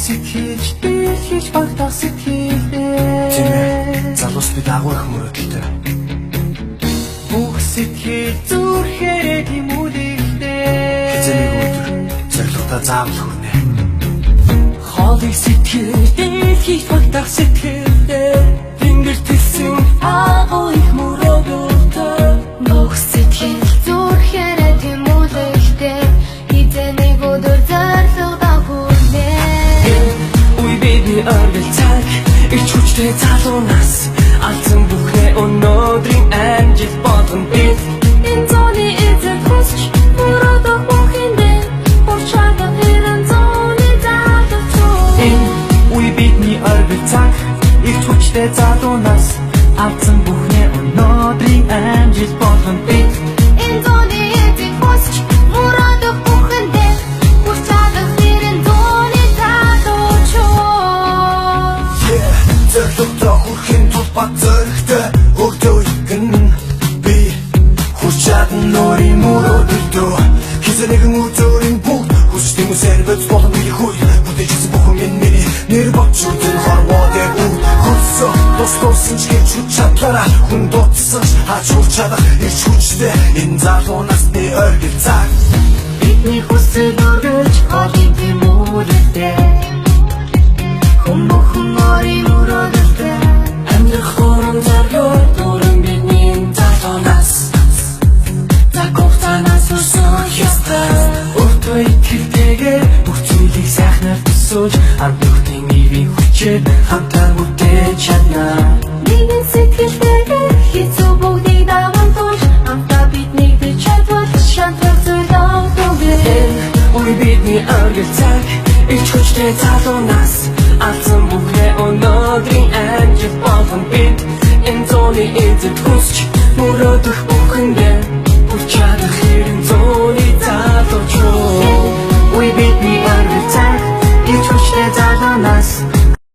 сэтгэж бэлгэж багтах сэтгэлээ. Тийм ээ. Залуус бид агуу их мөрөдөлтэй. Бүх сэтгэл зүрхээрээ тэмүүлэхдээ. Хизээний өдөр зоригтой заавал хүрнэ. Хоолыг сэтгэл дэлхийд багтах сэтгэлээ. Тэнгэр телсэн агуу их мөрөдөлтэй. Бүх сэтгэл зүрхээрээ тэмүүлэхдээ. Хизээний өдөр зоригтой хүрнэ. Уй бидний оргил цаг ирч хүчтэй залуу нас алдсан бүхнээ өнөөдрийн амжилт болгон бид Энэ зооны эзэн хүсч мөрөдөх бүхэндээ урчаадаг хэрэн зооны залуу. Уй бидний оргил цаг ирч хүчтэй залуу нас алдсан бүхнээ өнөөдрийн амжилт болгон бид Энэ зооны эзэн хүсч мөрөдөх бүхэндээ урчаадаг хэрэн зооны залуу. Зоригтой хүрхэн тул бат зоригтой өгдөө игэн би хүчээд нөрийн мөрөдөлтөө хизээ нэгэн үзөрийн бүгд хүчтэй мөсөрбөц болон би хүй бүтэжсэн бүхэн миний нэр бочод хорвоодэр үл хөсөө тусгуулсан ч гэж чадлаараа хүн дутсан ч хаач урчаадах ирч хүчтэй энэ залуу насны оргил цаг бидний хүсэл өргөж хоолын тэмүүлэлтэй Хүн бүхэн орийн мөрөдөлтэй. амьдрах хорон зоргоор дөрөн бидний залуу нас Закохтанаас өсөх ёстой Өөртөө итгэлтэйгээр бүх зүйлийг сайхнаар төсөөлж хамт бүхний нэрийн хүчээр хамтаар бүтээж чадна Нэгэн сэтгэлтэйгээр хэцүү бүгдийг давантуулж хамтдаа бид нэгдэж чадвал шантах зүйл автогээ. Уй бидний оргил цаг ирч хүчтэй залуу нас алдсан бүхнээ өнөөдрийн амжилт болгон бид энэ зооны эзэн хүсч